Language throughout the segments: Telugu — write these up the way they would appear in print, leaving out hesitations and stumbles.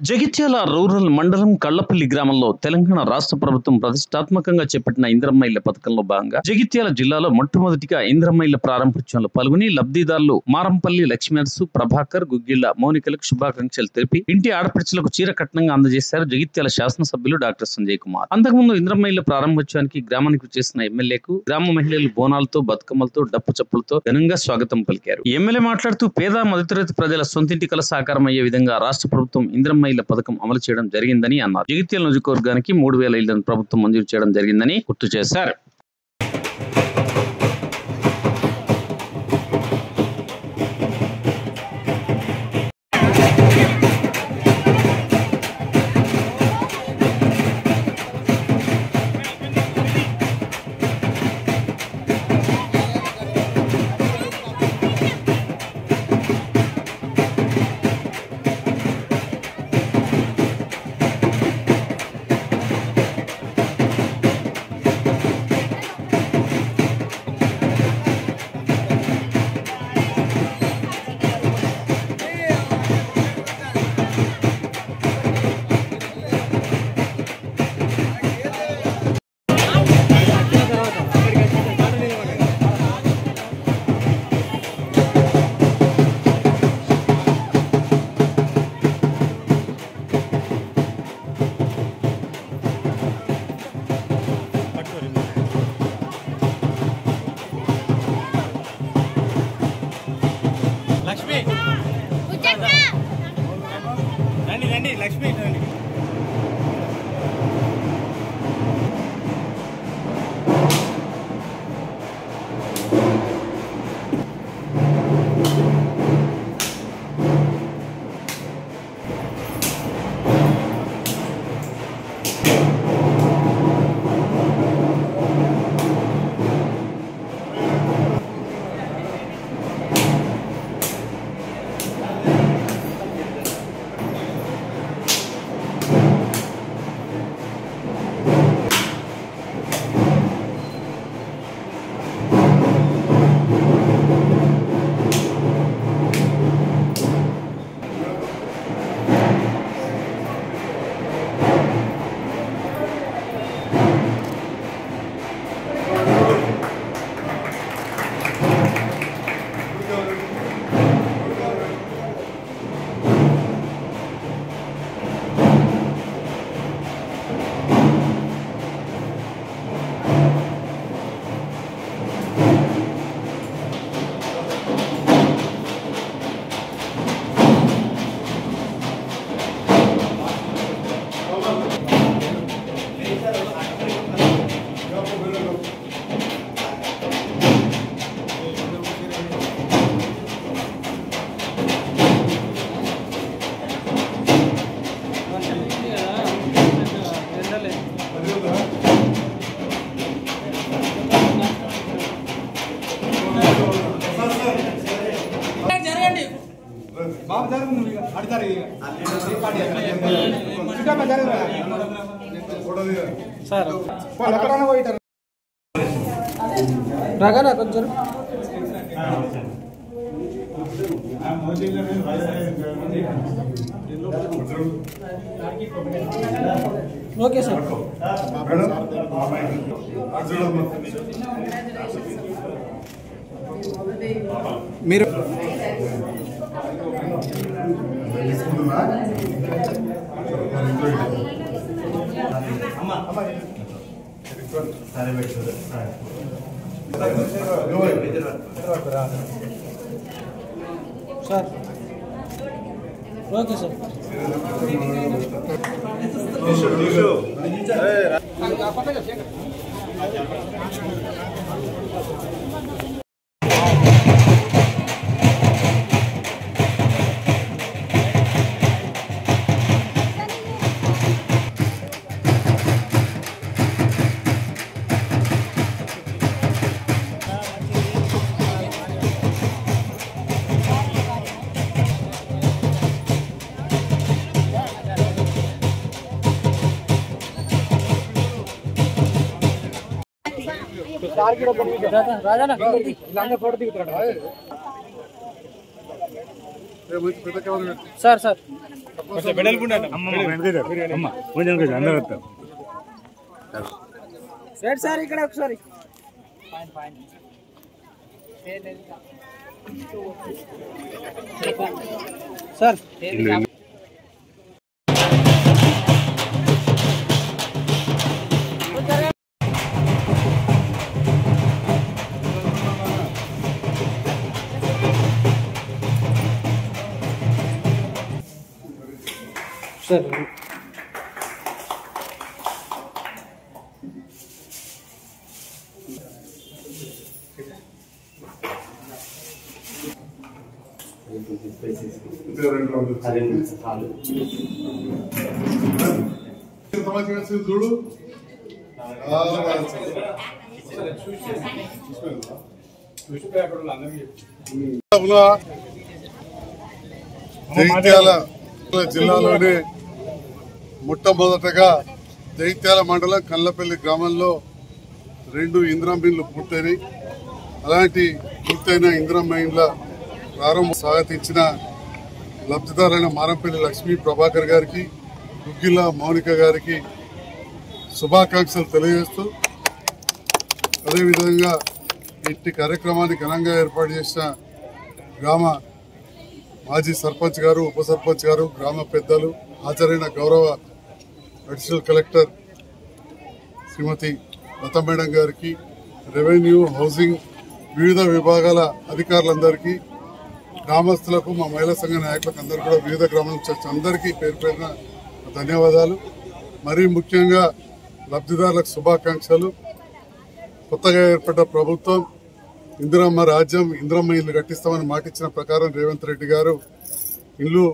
జగిత్యాల రూరల్ మండలం కళ్లపల్లి గ్రామంలో తెలంగాణ రాష్ట్ర ప్రభుత్వం ప్రతిష్టాత్మకంగా చేపట్టిన ఇంద్రమ్మ ఇళ్ల పథకంలో భాగంగా జగిత్యాల జిల్లాలో మొట్టమొదటిగా ఇంద్రమ్మ ఇళ్ల ప్రారంభోత్సవంలో పాల్గొని లబ్ధిదారులు మారంపల్లి లక్ష్మీనరసు, ప్రభాకర్, గుగ్గిళ్ల మౌనికలకు శుభాకాంక్షలు తెలిపి ఇంటి ఆడపడుచులకు చీర కట్నంగా అందజేశారు జగిత్యాల శాసనసభ్యులు డాక్టర్ సంజయ్ కుమార్. అంతకుముందు ఇంద్రమ్మ ఇళ్ల ప్రారంభోత్సవానికి గ్రామానికి చేసిన ఎమ్మెల్యేకు గ్రామ మహిళలు బోనాలతో, బతుకమ్మలతో, డప్పు చప్పులతో ఘనంగా స్వాగతం పలికారు. ఎమ్మెల్యే మాట్లాడుతూ పేద మధ్యతరగతి ప్రజల సొంతింటి కల సాకారం అయ్యే విధంగా రాష్ట్ర ప్రభుత్వం ఇంద్రమ్మ ఇళ్ల పథకం అమలు చేయడం జరిగిందని అన్నారు. జగిత్యాల నియోజకవర్గానికి 3000 ఇళ్లను ప్రభుత్వం మంజూరు చేయడం జరిగిందని గుర్తు చేశారు. లక్ష్మి బాబు జరుగుతుంది అడతారు సార్ ఎక్కడన్నా పోయిటారు రాగానా కొంచెం ఓకే సార్ మీరు sir okay sir sir sir sir ఇక్కడ ఒకసారి సార్ సార్ చూడు జగిత్యాల జిల్లాలోనే మొట్టమొదటగా జగిత్యాల మండలం కల్లపల్లి గ్రామంలో 2 ఇందిరా మైన్లు పూర్తయినాయి. అలాంటి పూర్తయిన ఇందిరా మైన్ల ప్రారంభం స్వాగతించిన లబ్ధిదారులైన మారంపల్లి లక్ష్మీ ప్రభాకర్ గారికి, గుగ్గిల మౌనిక గారికి శుభాకాంక్షలు తెలియజేస్తూ, అదేవిధంగా ఇట్టి కార్యక్రమాన్ని ఘనంగా ఏర్పాటు చేసిన గ్రామ మాజీ సర్పంచ్ గారు, ఉప సర్పంచ్ గారు, గ్రామ పెద్దలు, హాజరైన గౌరవ అడిషనల్ కలెక్టర్ శ్రీమతి లతా మేడం గారికి, రెవెన్యూ, హౌసింగ్ వివిధ విభాగాల అధికారులందరికీ, గ్రామస్తులకు, మా మహిళా సంఘ నాయకులకు అందరూ కూడా వివిధ గ్రామాల నుంచి అందరికీ పేరు పేరున ధన్యవాదాలు. మరీ ముఖ్యంగా లబ్ధిదారులకు శుభాకాంక్షలు. కొత్తగా ఏర్పడ్డ ప్రభుత్వం ఇందిరమ్మ రాజ్యం, ఇందిరమ్మ ఇల్లు కట్టిస్తామని మాటిచ్చిన ప్రకారం రేవంత్ రెడ్డి గారు ఇల్లు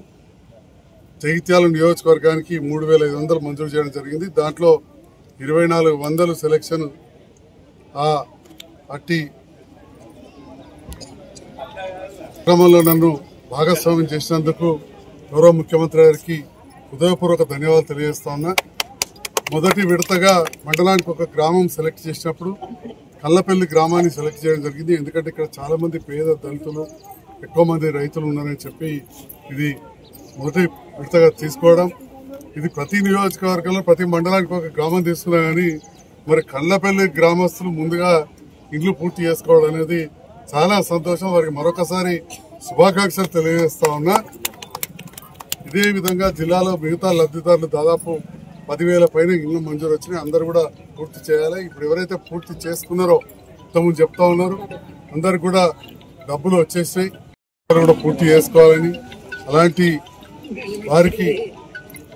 జగిత్యాల నియోజకవర్గానికి 3,500 మంజూరు చేయడం జరిగింది. దాంట్లో 2,400 సెలక్షన్ అట్టి క్రమంలో నన్ను భాగస్వామ్యం చేసినందుకు గౌరవ ముఖ్యమంత్రి గారికి హృదయపూర్వక ధన్యవాదాలు తెలియజేస్తా ఉన్నా. మొదటి విడతగా మండలానికి ఒక గ్రామం సెలెక్ట్ చేసినప్పుడు కల్లపల్లి గ్రామాన్ని సెలెక్ట్ చేయడం జరిగింది. ఎందుకంటే ఇక్కడ చాలా మంది పేద దళితులు, ఎక్కువ మంది రైతులు ఉన్నారని చెప్పి ఇది మొదటి విడతగా తీసుకోవడం. ఇది ప్రతి నియోజకవర్గంలో ప్రతి మండలానికి ఒక గ్రామం తీసుకున్నా కానీ మరి కల్లపల్లి గ్రామస్తులు ముందుగా ఇల్లు పూర్తి చేసుకోవడం అనేది చాలా సంతోషం. వారికి మరొకసారి శుభాకాంక్షలు తెలియజేస్తా ఉన్నా. ఇదే విధంగా జిల్లాలో మిగతా లబ్ధిదారులు దాదాపు 10,000 పైన ఇల్లు మంజూరు వచ్చినాయి. అందరూ కూడా పూర్తి చేయాలి. ఇప్పుడు ఎవరైతే పూర్తి చేసుకున్నారో ఇంతకుముందు చెప్తా ఉన్నారు, అందరు కూడా డబ్బులు వచ్చేసాయి, కూడా పూర్తి చేసుకోవాలని. అలాంటి వారికి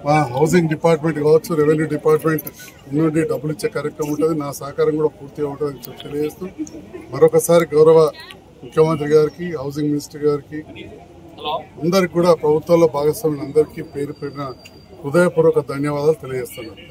మా హౌసింగ్ డిపార్ట్మెంట్ కావచ్చు, రెవెన్యూ డిపార్ట్మెంట్ నుండి డబ్బులు ఇచ్చే కార్యక్రమం ఉంటుంది. నా సహకారం కూడా పూర్తిగా ఉంటుందని చెప్పి తెలియజేస్తూ మరొకసారి గౌరవ ముఖ్యమంత్రి గారికి, హౌసింగ్ మినిస్టర్ గారికి, అందరికి కూడా ప్రభుత్వంలో భాగస్వామ్యం అందరికీ పేరు పేరున హృదయపూర్వక ధన్యవాదాలు తెలియజేస్తున్నాను.